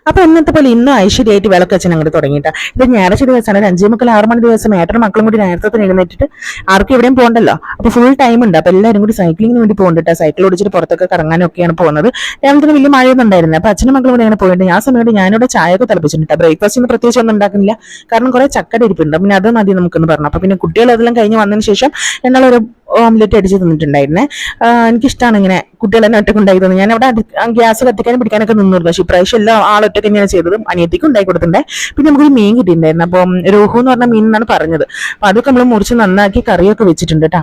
അപ്പൊ ഇന്നത്തെ പോലെ ഇന്നും ഐശ്വര്യമായിട്ട് വിളക്ക് വെച്ചാൽ അങ്ങോട്ട് തുടങ്ങിയിട്ടാ. ഇത് ഞായറാഴ്ച ദിവസമാണ്, 5:45 6 മണി ദിവസം ഏട്ടനും മക്കളും കൂടി നേരത്തെ തന്നെ എഴുന്നേറ്റിട്ട് ആർക്കും എവിടെയും പോകണ്ടല്ലോ. അപ്പൊ ഫുൾ ടൈം ഉണ്ട്. അപ്പൊ എല്ലാവരും കൂടി സൈക്ലിങ്ങിന് വേണ്ടി പോകണ്ടിട്ടാ. സൈക്കിൾ ഓടിച്ചിട്ട് പുറത്തൊക്കെ കറങ്ങാനൊക്കെയാണ് പോകുന്നത്. രാവിലെ തന്നെ വലിയ മഴയൊന്നും ഉണ്ടായിരുന്നില്ല. അപ്പൊ അച്ഛനും മക്കളും കൂടി അങ്ങനെ പോയിട്ട് ആ സമയത്ത് ഞാനിവിടെ ചായയൊക്കെ തിളപ്പിച്ചിട്ടുണ്ട്. ബ്രേക്ക്ഫാസ്റ്റിന് പ്രത്യേകിച്ച് ഒന്നും ഉണ്ടാക്കുന്നില്ല, കാരണം കുറെ ചക്കര ഇരിപ്പുണ്ട്. പിന്നെ അത് മതി നമുക്കെന്ന് പറഞ്ഞു. അപ്പൊ പിന്നെ കുട്ടികൾ അതെല്ലാം കഴിഞ്ഞ് വന്നതിന് ശേഷം ഞങ്ങളൊരു ഓംലെറ്റ് അടിച്ച് തിന്നിട്ടുണ്ടായിരുന്നേ. എനിക്കിഷ്ടമാണ് ഇങ്ങനെ കുട്ടികൾ തന്നെ ഒറ്റക്ക് ഉണ്ടാക്കി തന്നെ. ഞാൻ അവിടെ ഗ്യാസ് കത്തിക്കാനും പിടിക്കാനൊക്കെ നിന്നിരുന്നു. പക്ഷേ ഇപ്രാവശ്യം എല്ലാം ആളൊറ്റക്ക് തന്നെയാണ് ചെയ്തതും. അനിയത്തിക്കും ഉണ്ടാക്കി കൊടുത്തിട്ടുണ്ട്. പിന്നെ നമുക്കൊരു മീൻ കിട്ടിയിട്ടുണ്ടായിരുന്നു. അപ്പം രോഹു എന്ന് പറഞ്ഞ മീൻ എന്നാണ് പറഞ്ഞത്. അപ്പൊ അതൊക്കെ നമ്മൾ മുറിച്ച് നന്നാക്കി കറിയൊക്കെ വെച്ചിട്ടുണ്ട് കേട്ടോ.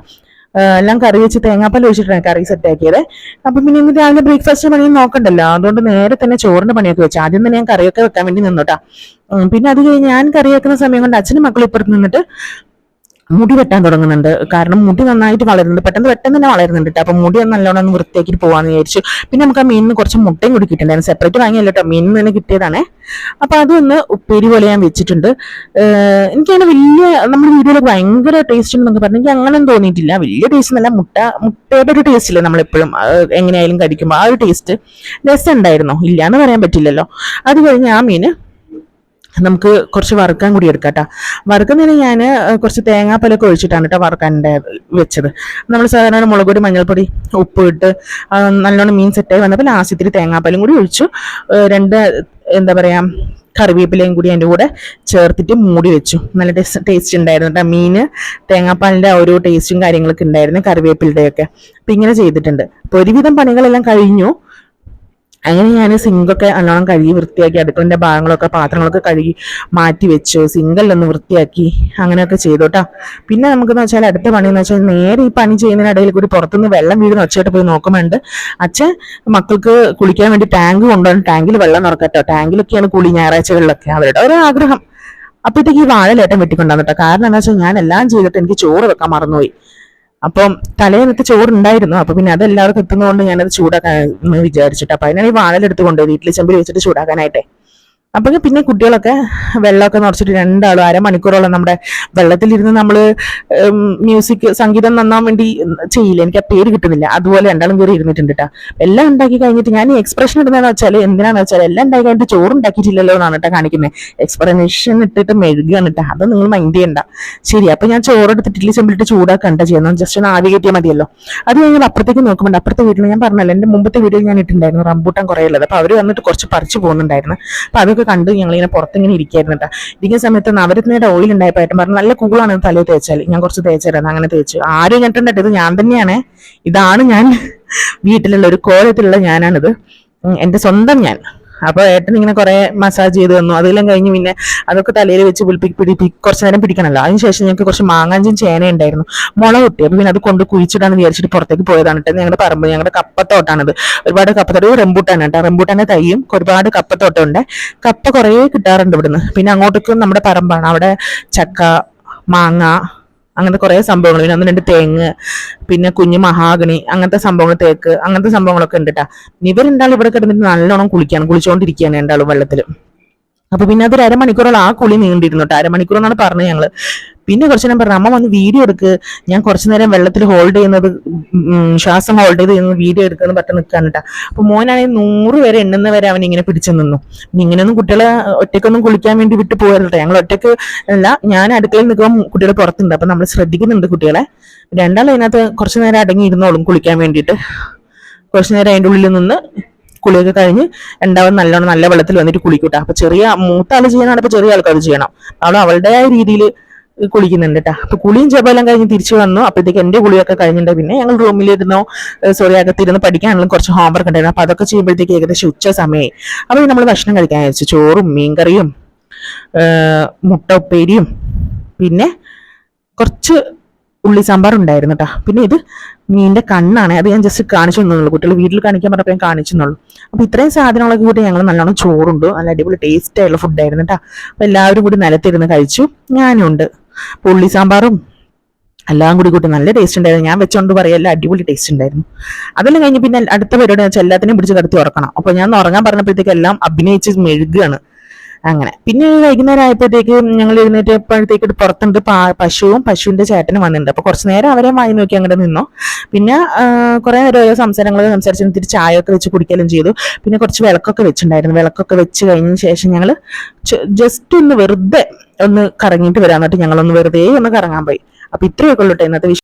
എല്ലാം കറി വെച്ച് തേങ്ങാപ്പാൽ ഒഴിച്ചിട്ടാണ് കറി സെറ്റ് ആക്കിയത്. അപ്പൊ പിന്നെ ഇന്ന് രാവിലെ ബ്രേക്ക്ഫാസ്റ്റ് പണിയും നോക്കണ്ടല്ലോ, അതുകൊണ്ട് നേരെ തന്നെ ചോറിന്റെ പണിയൊക്കെ വെച്ചു. ആദ്യം തന്നെ ഞാൻ കറിയൊക്കെ വെക്കാൻ വേണ്ടി നിന്നോട്ടാ. പിന്നെ അത് കഴിഞ്ഞ് ഞാൻ കറി വെക്കുന്ന സമയം കൊണ്ട് അച്ഛനും മക്കളും ഇപ്പുറത്ത് നിന്നിട്ട് മുടി വെട്ടാൻ തുടങ്ങുന്നുണ്ട്. കാരണം മുടി നന്നായിട്ട് വളരുന്നുണ്ട്, പെട്ടെന്ന് തന്നെ വളരുന്നുണ്ട്. അപ്പൊ മുടി ഒന്ന് നല്ലോണം ഒന്ന് വൃത്തിയാക്കിട്ട് പോവാന്ന് വിചാരിച്ചു. പിന്നെ നമുക്ക് ആ മീനിന് കുറച്ച് മുട്ടയും കൂടി കിട്ടിയിട്ടുണ്ടായിരുന്നു. സെപ്പറേറ്റ് വാങ്ങിയല്ലോ കേട്ടോ, മീനിൽ തന്നെ കിട്ടിയതാണേ. അപ്പൊ അതൊന്ന് ഉപ്പേരി പോലെ ഞാൻ വെച്ചിട്ടുണ്ട്. എനിക്കങ്ങനെ വലിയ നമ്മുടെ വീഡിയോയിലൊക്കെ ഭയങ്കര ടേസ്റ്റ് ഉണ്ടെന്നൊക്കെ പറഞ്ഞു. എനിക്ക് അങ്ങനെയൊന്നും തോന്നിയിട്ടില്ല. വലിയ ടേസ്റ്റ് എന്നല്ല, മുട്ടയുടെ ഒരു ടേസ്റ്റ് ഇല്ലേ നമ്മളെപ്പോഴും എങ്ങനെയായാലും കഴിക്കുമ്പോൾ, ആ ഒരു ടേസ്റ്റ് രസം ഉണ്ടായിരുന്നോ, ഇല്ല എന്ന് പറയാൻ പറ്റില്ലല്ലോ. അത് കഴിഞ്ഞ് ആ മീന് നമുക്ക് കുറച്ച് വറുക്കാൻ കൂടി എടുക്കാം കേട്ടോ. വറുക്കുന്നതിന് ഞാൻ കുറച്ച് തേങ്ങാപ്പാലൊക്കെ ഒഴിച്ചിട്ടാണ് കേട്ടോ വറുക്കാൻ്റെ വെച്ചത്. നമ്മൾ സാധാരണ മുളക് പൊടി, മഞ്ഞൾപ്പൊടി, ഉപ്പ് ഇട്ട് നല്ലോണം മീൻ സെറ്റായി വന്നപ്പോൾ ലാസ്റ്റ് ഇത്തിരി തേങ്ങാപ്പാലും കൂടി ഒഴിച്ചു. രണ്ട് എന്താ പറയാ കറിവേപ്പിലയും കൂടി അതിൻ്റെ കൂടെ ചേർത്തിട്ട് മൂടി വെച്ചു. നല്ല ടേസ്റ്റ് ഉണ്ടായിരുന്നു കേട്ടോ. മീന് തേങ്ങാപ്പാലിൻ്റെ ഓരോ ടേസ്റ്റും കാര്യങ്ങളൊക്കെ ഉണ്ടായിരുന്നു, കറിവേപ്പിലയുടെയൊക്കെ. അപ്പം ഇങ്ങനെ ചെയ്തിട്ടുണ്ട്. അപ്പോൾ ഒരുവിധം പണികളെല്ലാം കഴിഞ്ഞു. അങ്ങനെ ഞാൻ സിങ്കൊക്കെ നല്ലോണം കഴുകി വൃത്തിയാക്കി, അടുക്കളൻ്റെ ഭാഗങ്ങളൊക്കെ പാത്രങ്ങളൊക്കെ കഴുകി മാറ്റി വെച്ചു. സിങ്കല്ലൊന്ന് വൃത്തിയാക്കി അങ്ങനെയൊക്കെ ചെയ്തു കേട്ടോ. പിന്നെ നമുക്കെന്ന് വെച്ചാൽ അടുത്ത പണിയെന്ന് വെച്ചാൽ നേരെ ഈ പണി ചെയ്യുന്നതിനിടയിൽ കൂടി പുറത്തുനിന്ന് വെള്ളം വീഴുന്ന ഒച്ചയായിട്ട് പോയി നോക്കുമ്പോണ്ട് അച്ഛൻ മക്കൾക്ക് കുളിക്കാൻ വേണ്ടി ടാങ്ക് കൊണ്ടുവന്ന് ടാങ്കിൽ വെള്ളം നിറക്കട്ടോ. ടാങ്കിലൊക്കെയാണ് കുളി ഞായറാഴ്ചകളിലൊക്കെ, അവരുടെ ഒരു ആഗ്രഹം. അപ്പോഴത്തേക്ക് ഈ വാഴലേട്ടം വെട്ടിക്കൊണ്ടാന്ന് കേട്ടോ. കാരണം എന്താ വെച്ചാൽ ഞാൻ എല്ലാം ചെയ്തിട്ട് എനിക്ക് ചോറ് വെക്കാൻ മറന്നുപോയി. അപ്പം തലേന്നത്തെ ചോറുണ്ടായിരുന്നു. അപ്പൊ പിന്നെ അതെല്ലാവർക്കും എത്തുന്നതുകൊണ്ട് ഞാനത് ചൂടാക്കാൻ വിചാരിച്ചിട്ട് അപ്പൊ അതിനാണ് ഈ വാഴലെടുത്ത് കൊണ്ടുപോയി ഇഡ്ഡലി ചെമ്പിൽ വെച്ചിട്ട് ചൂടാക്കാനായിട്ടെ. അപ്പൊ പിന്നെ കുട്ടികളൊക്കെ വെള്ളമൊക്കെ നിറച്ചിട്ട് 2 ആളും അരമണിക്കൂറോളം നമ്മുടെ വെള്ളത്തിലിരുന്ന് നമ്മൾ മ്യൂസിക് സംഗീതം നന്നാൻ വേണ്ടി ചെയ്യില്ല, എനിക്ക് ആ പേര് കിട്ടുന്നില്ല, അതുപോലെ 2 ആളും കയറി ഇരുന്നിട്ടുണ്ട് കേട്ടോ. എല്ലാം ഉണ്ടാക്കി കഴിഞ്ഞിട്ട് ഞാൻ ഈ എക്സ്പ്രഷൻ ഇടുന്നതെന്ന് വെച്ചാൽ എന്തിനാന്ന് വെച്ചാൽ എല്ലാം ഉണ്ടാക്കി കഴിഞ്ഞിട്ട് ചോറ് ഉണ്ടാക്കിയിട്ടില്ലല്ലോ എന്നാണ് കേട്ടോ കാണിക്കുന്നത്. എക്സ്പ്ലനേഷൻ ഇട്ടിട്ട് മെഴുകുകയാണ് കേട്ടോ, അത് നിങ്ങൾ മൈൻഡ് ചെയ്യണ്ട. ശരി, അപ്പൊ ഞാൻ ചോറ് എടുത്തിട്ട് ഇഡ്ഡലി ചെമ്പിലിട്ട് ചൂടാക്കണ്ട ചെയ്യുന്നത്, ജസ്റ്റ് ഒന്ന് ആവി കയറ്റിയാൽ മതിയല്ലോ. അത് കഴിഞ്ഞാൽ അപ്പുറത്തേക്ക് നോക്കുമ്പോൾ അപ്പുറത്തെ വീട്ടിൽ ഞാൻ പറഞ്ഞല്ലോ, എന്റെ മുമ്പത്തെ വീഡിയോയിൽ ഞാൻ ഇട്ടിട്ടുണ്ടായിരുന്നു റംബൂട്ടാൻ കുറേ ഉള്ളത്. അപ്പൊ അവർ വന്നിട്ട് കുറച്ച് പറിച്ചു പോകുന്നുണ്ടായിരുന്നു. അപ്പൊ അതൊക്കെ കണ്ട് ഞങ്ങളിങ്ങനെ പുറത്തിങ്ങനെ ഇരിക്കായിരുന്നു കേട്ടോ. ഇരിക്കുന്ന സമയത്ത് നവരത്നയുടെ ഓയിൽ ഉണ്ടായപ്പോൾ ഏട്ടൻ പറഞ്ഞു നല്ല കൂളാണ് തലയിൽ തേച്ചാൽ, ഞാൻ കുറച്ച് തേച്ചായിരുന്നു. അങ്ങനെ തേച്ചു. ആരും കണ്ടിട്ടുണ്ട്, ഇത് ഞാൻ തന്നെയാണ്. ഇതാണ് ഞാൻ വീട്ടിലുള്ള ഒരു കോലത്തിലുള്ള ഞാനാണിത്, എന്റെ സ്വന്തം ഞാൻ. അപ്പൊ ഏട്ടൻ ഇങ്ങനെ കുറെ മസാജ് ചെയ്ത് തന്നു. അതെല്ലാം കഴിഞ്ഞ് പിന്നെ അതൊക്കെ തലയിൽ വെച്ച് കുറച്ചു നേരം പിടിക്കണല്ലോ. അതിനുശേഷം ഞങ്ങൾക്ക് കുറച്ച് മാങ്ങാഞ്ചും ചേന ഉണ്ടായിരുന്നു, മുള കിട്ടി. അപ്പൊ പിന്നെ അത് കൊണ്ട് കുഴിച്ചിടാന്ന് വിചാരിച്ചിട്ട് പുറത്തേക്ക് പോയതാണ് കേട്ടോ. ഞങ്ങളുടെ പറമ്പ്, ഞങ്ങളുടെ കപ്പത്തോട്ടാണിത്. ഒരുപാട് കപ്പത്തോട്ടം, റംബൂട്ടാൻ കേട്ടോ. റംബൂട്ടാന്റെ തൈയും ഒരുപാട് കപ്പത്തോട്ടം ഉണ്ട്. കപ്പ കുറേ കിട്ടാറുണ്ട് ഇവിടുന്ന്. പിന്നെ അങ്ങോട്ടേക്കും നമ്മുടെ പറമ്പാണ്, അവിടെ ചക്ക, മാങ്ങ, അങ്ങനത്തെ കുറെ സംഭവങ്ങൾ. പിന്നെ 1 2 തെങ്ങ്, പിന്നെ കുഞ്ഞു മഹാഗണി, അങ്ങനത്തെ സംഭവങ്ങൾ, തേക്ക്, അങ്ങനത്തെ സംഭവങ്ങളൊക്കെ ഉണ്ട് കേട്ടോ. ഇവരുണ്ടാളും ഇവിടെ കിടന്നിട്ട് നല്ലോണം കുളിച്ചോണ്ടിരിക്കുകയാണ് 2 ആളും വെള്ളത്തിൽ. അപ്പൊ പിന്നെ അതൊരു അരമണിക്കൂറോളം ആ കുളി നീണ്ടിരുന്നു കേട്ടോ. അരമണിക്കൂർ എന്നാണ് പറഞ്ഞത് ഞങ്ങള്. പിന്നെ കുറച്ച് നേരം പറഞ്ഞു, അമ്മ വന്ന് വീഡിയോ എടുക്ക്, ഞാൻ കുറച്ചു നേരം വെള്ളത്തിൽ ഹോൾഡ് ചെയ്യുന്നത്, ശ്വാസം ഹോൾഡ് ചെയ്ത് വീഡിയോ എടുക്കുന്ന പറഞ്ഞ് നിൽക്കാണ് കേട്ടോ. അപ്പൊ മോനാണെങ്കിൽ 100 വരെ എണ്ണുന്ന വരെ അവൻ ഇങ്ങനെ പിടിച്ചു നിന്നു. ഇങ്ങനെയൊന്നും കുട്ടികളെ ഒറ്റയ്ക്കൊന്നും കുളിക്കാൻ വേണ്ടി വിട്ടു പോയല്ലോ. ഞങ്ങൾ ഒറ്റയ്ക്ക് അല്ല, ഞാൻ അടുക്കളയിൽ നിൽക്കുമ്പോൾ കുട്ടികൾ പുറത്തുണ്ട്. അപ്പൊ നമ്മൾ ശ്രദ്ധിക്കുന്നുണ്ട് കുട്ടികളെ. 2 ആളും അതിനകത്ത് കുറച്ചു നേരം അടങ്ങിയിരുന്നോളും കുളിക്കാൻ വേണ്ടിയിട്ട്. കുറച്ചു നേരം അതിൻ്റെ ഉള്ളിൽ നിന്ന് കുളിയൊക്കെ കഴിഞ്ഞ് 2 നല്ലോണം നല്ല വെള്ളത്തിൽ വന്നിട്ട് കുളിക്കൂട്ടാ. അപ്പൊ മൂത്ത ആള് ചെയ്യാനാണ്, ഇപ്പൊ ചെറിയ ആൾക്കാർ ചെയ്യണം. അവളുടേതായ രീതിയിൽ കുളിക്കുന്നുണ്ട് കേട്ടോ. അപ്പൊ കുളിയും ജപമെല്ലാം കഴിഞ്ഞ് തിരിച്ചു വന്നു. അപ്പോഴത്തേക്ക് എന്റെ കുളിയൊക്കെ കഴിഞ്ഞിട്ട് പിന്നെ ഞങ്ങൾ റൂമിലിരുന്നോ അകത്തിരുന്ന് പഠിക്കാനുള്ള കുറച്ച് ഹോംവർക്ക് ഉണ്ടായിരുന്നു. അപ്പൊ അതൊക്കെ ചെയ്യുമ്പോഴത്തേക്ക് ഏകദേശം ഉച്ച സമയമായി. അപ്പൊ നമ്മൾ ഭക്ഷണം കഴിക്കാൻ വെച്ചു. ചോറും മീൻകറിയും മുട്ട ഉപ്പേരിയും പിന്നെ കുറച്ച് ഉള്ളി സാമ്പാർ ഉണ്ടായിരുന്നു കേട്ടോ. പിന്നെ ഇത് മീനിന്റെ കണ്ണാണ്, അത് ഞാൻ ജസ്റ്റ് കാണിച്ചു തന്നുള്ളൂ. കുട്ടികൾ വീട്ടിൽ കാണിക്കാൻ പറഞ്ഞപ്പോൾ ഞാൻ കാണിച്ചെന്നുള്ളൂ. അപ്പൊ ഇത്രയും സാധനങ്ങളൊക്കെ കൂടി ഞങ്ങൾ നല്ലോണം ചോറുണ്ട്. നല്ല അടിപൊളി ടേസ്റ്റ് ആയിട്ടുള്ള ഫുഡായിരുന്നു കേട്ടോ. അപ്പൊ എല്ലാവരും കൂടി നിലത്തിരുന്ന് കഴിച്ചു. ഞാനും ഉണ്ട്. ഉള്ളി സാമ്പാറും എല്ലാം കൂടി നല്ല ടേസ്റ്റ് ഉണ്ടായിരുന്നു. ഞാൻ വെച്ചോണ്ട് പറയല്ല, അടിപൊളി ടേസ്റ്റ് ഉണ്ടായിരുന്നു. അതെല്ലാം കഴിഞ്ഞ് പിന്നെ അടുത്ത പരിപാടി വെച്ചാൽ എല്ലാത്തിനെയും പിടിച്ച് കിടത്തി ഉറക്കണം. അപ്പൊ ഞാൻ ഉറങ്ങാൻ പറഞ്ഞപ്പോഴത്തേക്ക് എല്ലാം അഭിനയിച്ച് മെഴുകുകയാണ്. അങ്ങനെ പിന്നെ വൈകുന്നേരം ആയപ്പോഴത്തേക്ക് ഞങ്ങൾ എഴുന്നേറ്റപ്പോഴത്തേക്ക് പുറത്തുണ്ട് പശുവും പശുവിന്റെ ചേട്ടനും വന്നിട്ടുണ്ട്. അപ്പൊ കുറച്ചു നേരം അവരെ വായി നോക്കി അങ്ങോട്ട് നിന്നു. പിന്നെ കുറെ നേരം ഓരോ സംസാരങ്ങളൊക്കെ സംസാരിച്ച് തിരിച്ച് ചായ ഒക്കെ വെച്ച് കുടിക്കലും ചെയ്തു. പിന്നെ കുറച്ച് വിളക്കൊക്കെ വെച്ചിട്ടുണ്ടായിരുന്നു. വിളക്കൊക്കെ വെച്ച് കഴിഞ്ഞ ശേഷം ഞങ്ങൾ ജസ്റ്റ് ഒന്ന് വെറുതെ ഒന്ന് കറങ്ങിയിട്ട് വരാൻ, എന്നിട്ട് ഞങ്ങളൊന്ന് വെറുതെ ഒന്ന് കറങ്ങാൻ പോയി. അപ്പൊ ഇത്രയൊക്കെ ഉള്ളൂ ഇന്നത്തെ